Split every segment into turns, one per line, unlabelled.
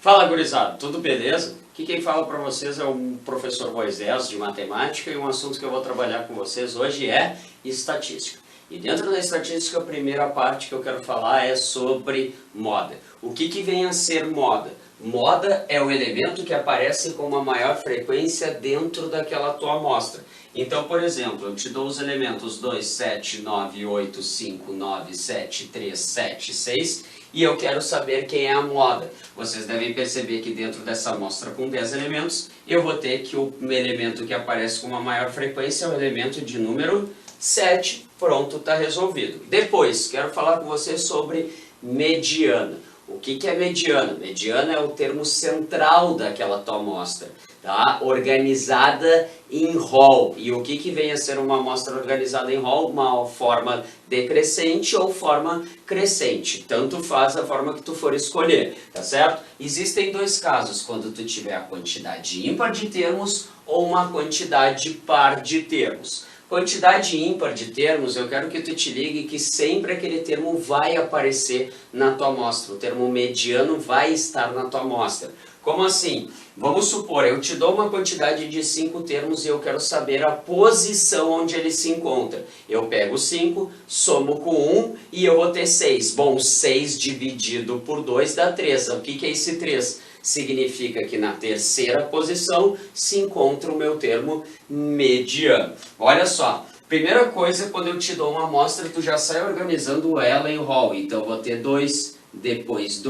Fala, gurizada, tudo beleza? Aqui quem fala para vocês é o professor Moisés de matemática e um assunto que eu vou trabalhar com vocês hoje é estatística. E dentro da estatística, a primeira parte que eu quero falar é sobre moda. O que vem a ser moda? Moda é o elemento que aparece com uma maior frequência dentro daquela tua amostra. Então, por exemplo, eu te dou os elementos 2, 7, 9, 8, 5, 9, 7, 3, 7, 6 e eu quero saber quem é a moda. Vocês devem perceber que dentro dessa amostra com 10 elementos, eu vou ter que o elemento que aparece com uma maior frequência é o elemento de número 7. Pronto, está resolvido. Depois, quero falar com vocês sobre mediana. O que é mediana? Mediana é o termo central daquela tua amostra, tá? Organizada em rol. E o que vem a ser uma amostra organizada em rol? Uma forma decrescente ou forma crescente. Tanto faz a forma que tu for escolher, tá certo? Existem dois casos, quando tu tiver a quantidade ímpar de termos ou uma quantidade par de termos. Quantidade ímpar de termos, eu quero que tu te ligue que sempre aquele termo vai aparecer na tua amostra. O termo mediano vai estar na tua amostra. Como assim? Vamos supor, eu te dou uma quantidade de 5 termos e eu quero saber a posição onde ele se encontra. Eu pego 5, somo com 1 e eu vou ter 6. Bom, 6 dividido por 2 dá 3. O que é esse 3? Significa que na terceira posição se encontra o meu termo mediano. Olha só, primeira coisa, quando eu te dou uma amostra, tu já sai organizando ela em rol. Então eu vou ter 2, depois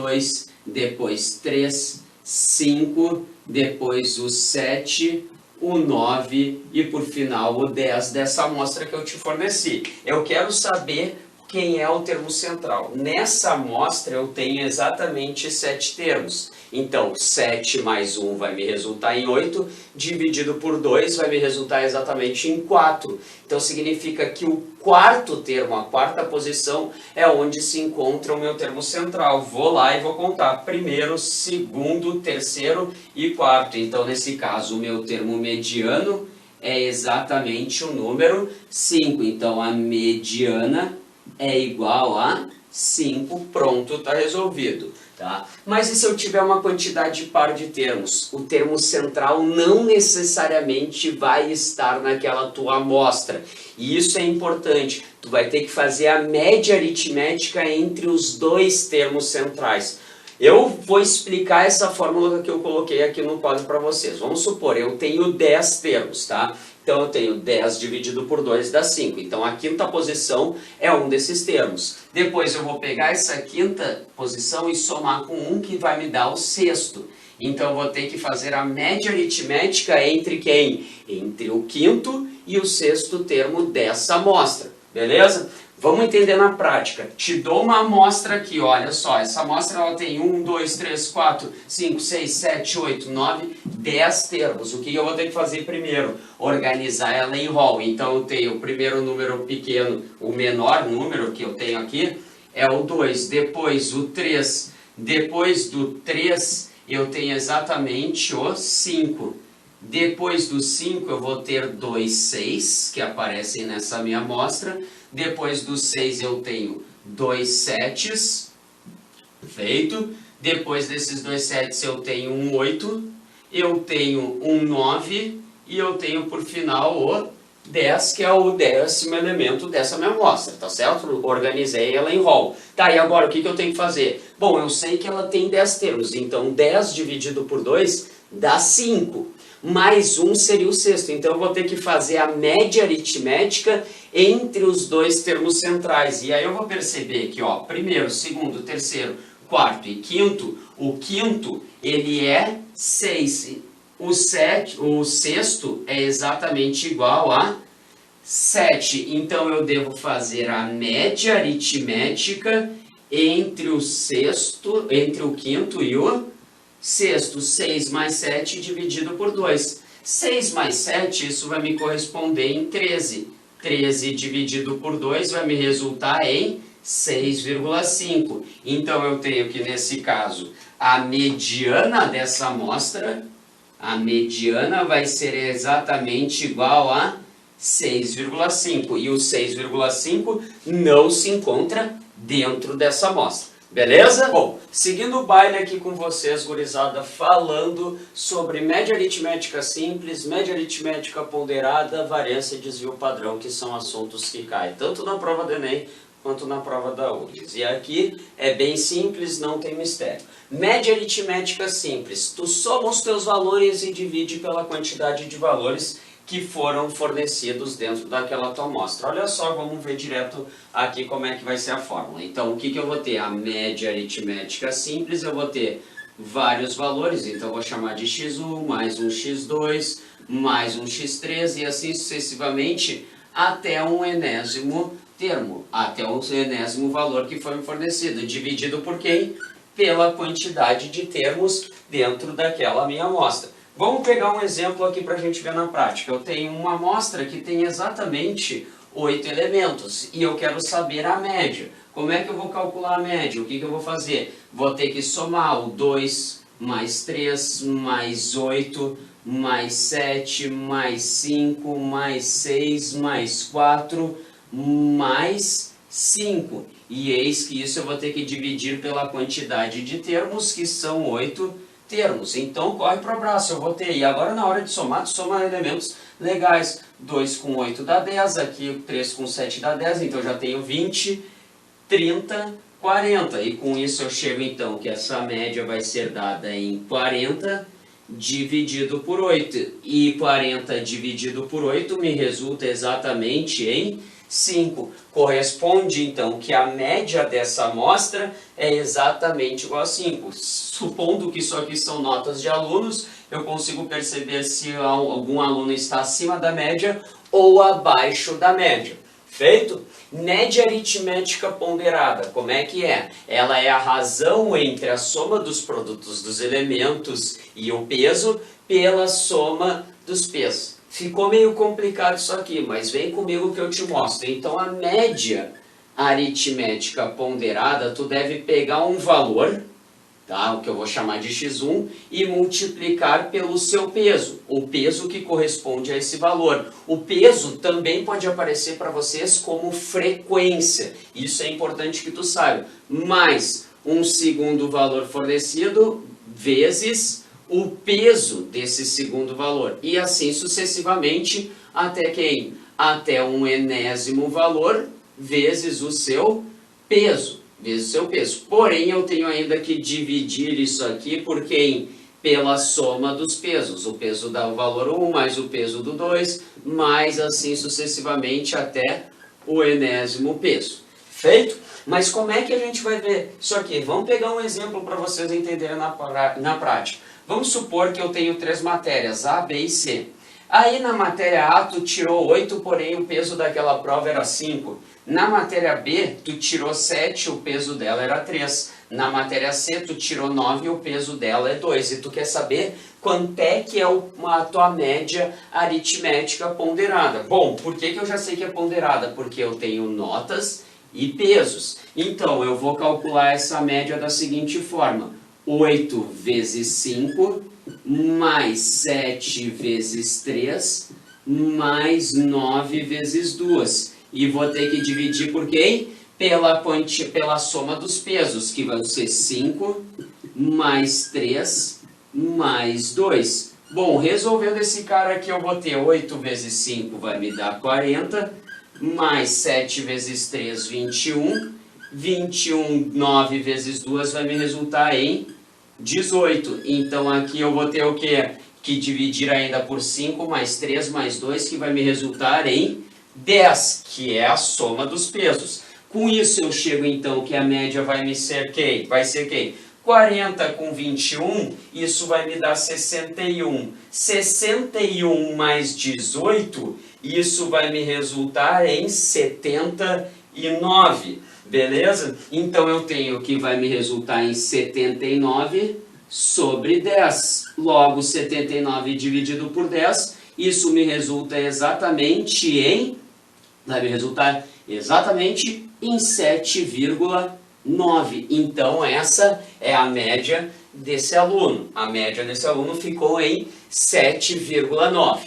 3, 5, depois o 7, o 9 e por final o 10 dessa amostra que eu te forneci. Eu quero saber quem é o termo central. Nessa amostra eu tenho exatamente 7 termos. Então, 7 mais 1 vai me resultar em 8, dividido por 2 vai me resultar exatamente em 4. Então, significa que o quarto termo, a quarta posição, é onde se encontra o meu termo central. Vou lá e vou contar primeiro, segundo, terceiro e quarto. Então, nesse caso, o meu termo mediano é exatamente o número 5. Então, a mediana é igual a 5, pronto, está resolvido. Tá? Mas e se eu tiver uma quantidade par de termos? O termo central não necessariamente vai estar naquela tua amostra. E isso é importante. Tu vai ter que fazer a média aritmética entre os dois termos centrais. Eu vou explicar essa fórmula que eu coloquei aqui no quadro para vocês. Vamos supor, eu tenho 10 termos, tá? Então eu tenho 10 dividido por 2 dá 5. Então a quinta posição é um desses termos. Depois eu vou pegar essa quinta posição e somar com 1 que vai me dar o sexto. Então eu vou ter que fazer a média aritmética entre quem? Entre o quinto e o sexto termo dessa amostra. Beleza? Vamos entender na prática. Te dou uma amostra aqui, olha só. Essa amostra ela tem 1, 2, 3, 4, 5, 6, 7, 8, 9, 10 termos. O que eu vou ter que fazer primeiro? Organizar ela em rol. Então eu tenho o primeiro número pequeno, o menor número que eu tenho aqui é o 2. Depois o 3. Depois do 3 eu tenho exatamente o 5. Depois do 5 eu vou ter 2, 6, que aparecem nessa minha amostra. Depois do 6 eu tenho 2 7s, feito. Depois desses 2 7s eu tenho um 8, eu tenho um 9 e eu tenho por final o 10, que é o 10º elemento dessa minha amostra, tá certo? Organizei ela em rol. Tá, e agora o que eu tenho que fazer? Bom, eu sei que ela tem 10 termos, então 10 dividido por 2 dá 5. Mais 1 seria o sexto. Então eu vou ter que fazer a média aritmética entre os dois termos centrais. E aí eu vou perceber que, ó, primeiro, segundo, terceiro, quarto e quinto, o quinto ele é 6. O sexto é exatamente igual a 7. Então eu devo fazer a média aritmética entre o sexto, entre o quinto e o sexto. 6 mais 7 dividido por 2. 6 mais 7, isso vai me corresponder em 13. 13 dividido por 2 vai me resultar em 6,5. Então eu tenho que, nesse caso, a mediana dessa amostra, a mediana vai ser exatamente igual a 6,5. E o 6,5 não se encontra dentro dessa amostra. Beleza? Bom, seguindo o baile aqui com vocês, gurizada, falando sobre média aritmética simples, média aritmética ponderada, variância e desvio padrão, que são assuntos que caem tanto na prova do Enem quanto na prova da URGS. E aqui é bem simples, não tem mistério. Média aritmética simples, tu soma os teus valores e divide pela quantidade de valores que foram fornecidos dentro daquela tua amostra. Olha só, vamos ver direto aqui como é que vai ser a fórmula. Então, o que eu vou ter? A média aritmética simples, eu vou ter vários valores, então eu vou chamar de x1, mais um x2, mais um x3 e assim sucessivamente até um enésimo termo, até o enésimo valor que foi me fornecido, dividido por quem? Pela quantidade de termos dentro daquela minha amostra. Vamos pegar um exemplo aqui para a gente ver na prática. Eu tenho uma amostra que tem exatamente 8 elementos e eu quero saber a média. Como é que eu vou calcular a média? O que eu vou fazer? Vou ter que somar o 2 mais 3 mais 8 mais 7 mais 5 mais 6 mais 4 mais 5. E eis que isso eu vou ter que dividir pela quantidade de termos, que são 8 termos. Então corre para o abraço, eu vou ter. E agora na hora de somar, tu soma elementos legais. 2 com 8 dá 10, aqui 3 com 7 dá 10, então eu já tenho 20, 30, 40. E com isso eu chego então que essa média vai ser dada em 40 dividido por 8. E 40 dividido por 8 me resulta exatamente em 5. Corresponde então que a média dessa amostra é exatamente igual a 5. Supondo que isso aqui são notas de alunos, eu consigo perceber se algum aluno está acima da média ou abaixo da média. Feito? Média aritmética ponderada, como é que é? Ela é a razão entre a soma dos produtos dos elementos e o peso pela soma dos pesos. Ficou meio complicado isso aqui, mas vem comigo que eu te mostro. Então, a média aritmética ponderada, tu deve pegar um valor, tá? O que eu vou chamar de x1, e multiplicar pelo seu peso, o peso que corresponde a esse valor. O peso também pode aparecer para vocês como frequência, isso é importante que tu saiba, mais um segundo valor fornecido, vezes o peso desse segundo valor, e assim sucessivamente até quem? Até um enésimo valor vezes o seu peso. Vezes o seu peso. Porém, eu tenho ainda que dividir isso aqui por quem? Pela soma dos pesos. O peso dá o valor 1, mais o peso do 2, mais assim sucessivamente até o enésimo peso. Feito? Mas como é que a gente vai ver isso aqui? Vamos pegar um exemplo para vocês entenderem na prática. Vamos supor que eu tenho 3 matérias, A, B e C. Aí na matéria A tu tirou 8, porém o peso daquela prova era 5. Na matéria B, tu tirou 7, o peso dela era 3. Na matéria C, tu tirou 9 e o peso dela é 2. E tu quer saber quanto é que é a tua média aritmética ponderada. Bom, por que eu já sei que é ponderada? Porque eu tenho notas e pesos. Então, eu vou calcular essa média da seguinte forma. 8 vezes 5, mais 7 vezes 3, mais 9 vezes 2. E vou ter que dividir por quem? Pela soma dos pesos, que vão ser 5, mais 3, mais 2. Bom, resolvendo esse cara aqui, eu vou ter 8 vezes 5 vai me dar 40, mais 7 vezes 3, 21, 9 vezes 2 vai me resultar em 18. Então aqui eu vou ter o quê? Que dividir ainda por 5, mais 3, mais 2, que vai me resultar em 10, que é a soma dos pesos. Com isso eu chego então que a média vai me ser quem? Vai ser quem? 40 com 21, isso vai me dar 61. 61 mais 18, isso vai me resultar em 79. Beleza? Então eu tenho que vai me resultar em 79 sobre 10. Logo, 79 dividido por 10, isso me resulta exatamente em... Vai me resultar exatamente em 7,9. Então essa é a média desse aluno. A média desse aluno ficou em 7,9.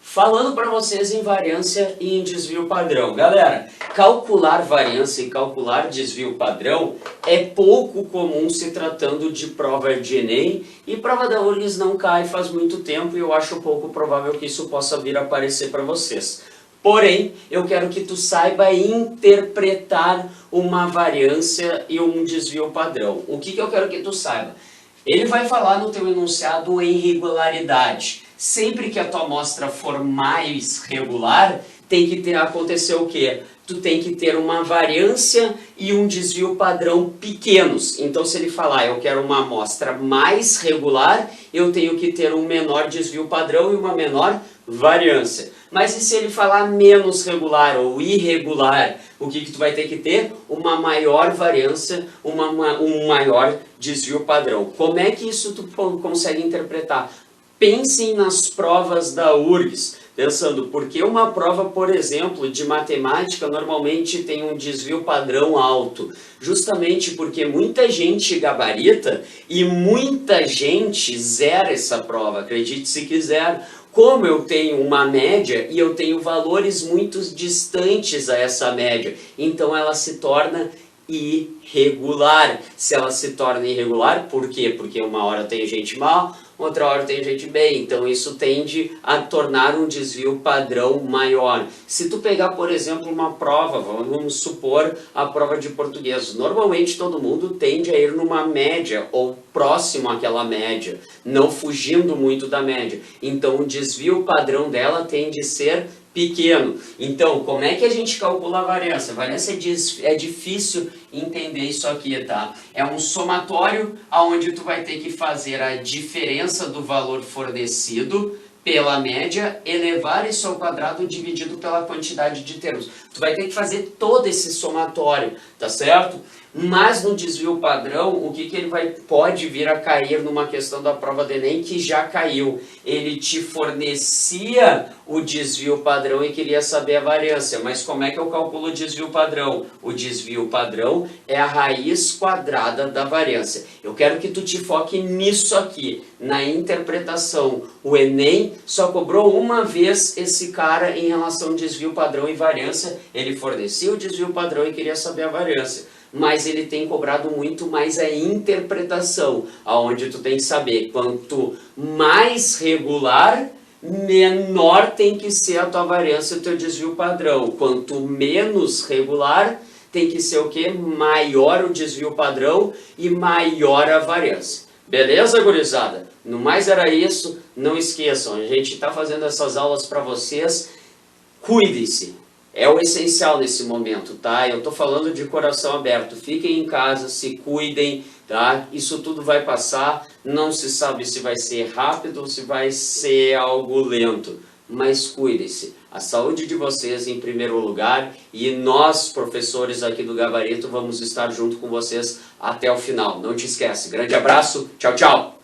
Falando para vocês em variância e em desvio padrão. Galera, calcular variância e calcular desvio padrão é pouco comum se tratando de prova de Enem, e prova da URGS não cai faz muito tempo e eu acho pouco provável que isso possa vir a aparecer para vocês. Porém, eu quero que tu saiba interpretar uma variância e um desvio padrão. O que eu quero que tu saiba? Ele vai falar no teu enunciado em regularidade. Sempre que a tua amostra for mais regular, tem que acontecer o quê? Tu tem que ter uma variância e um desvio padrão pequenos. Então, se ele falar, eu quero uma amostra mais regular, eu tenho que ter um menor desvio padrão e uma menor variância. Mas e se ele falar menos regular ou irregular, o que tu vai ter que ter? Uma maior variância, um maior desvio padrão. Como é que isso tu consegue interpretar? Pensem nas provas da URGS, pensando, porque uma prova, por exemplo, de matemática normalmente tem um desvio padrão alto? Justamente porque muita gente gabarita e muita gente zera essa prova, acredite se quiser. Como eu tenho uma média e eu tenho valores muito distantes a essa média, então ela se torna irregular. Se ela se torna irregular, por quê? Porque uma hora tem gente mal, outra hora tem gente bem, então isso tende a tornar um desvio padrão maior. Se tu pegar, por exemplo, uma prova, vamos supor a prova de português, normalmente todo mundo tende a ir numa média ou próximo àquela média, não fugindo muito da média. Então o desvio padrão dela tende a ser pequeno. Então, como é que a gente calcula a variância? A variância é difícil entender isso aqui, tá? É um somatório onde tu vai ter que fazer a diferença do valor fornecido pela média, elevar isso ao quadrado dividido pela quantidade de termos. Tu vai ter que fazer todo esse somatório, tá certo? Mas no desvio padrão, o que ele pode vir a cair numa questão da prova do Enem que já caiu? Ele te fornecia o desvio padrão e queria saber a variância. Mas como é que eu calculo o desvio padrão? O desvio padrão é a raiz quadrada da variância. Eu quero que tu te foque nisso aqui, na interpretação. O Enem só cobrou uma vez esse cara em relação ao desvio padrão e variância. Ele fornecia o desvio padrão e queria saber a variância. Mas ele tem cobrado muito mais a interpretação, aonde tu tem que saber quanto mais regular, menor tem que ser a tua variância e o teu desvio padrão. Quanto menos regular, tem que ser o quê? Maior o desvio padrão e maior a variância. Beleza, gurizada? No mais era isso, não esqueçam, a gente está fazendo essas aulas para vocês, cuidem-se. É o essencial nesse momento, tá? Eu tô falando de coração aberto. Fiquem em casa, se cuidem, tá? Isso tudo vai passar. Não se sabe se vai ser rápido ou se vai ser algo lento. Mas cuidem-se. A saúde de vocês em primeiro lugar. E nós, professores aqui do Gabarito, vamos estar junto com vocês até o final. Não te esquece. Grande abraço. Tchau, tchau.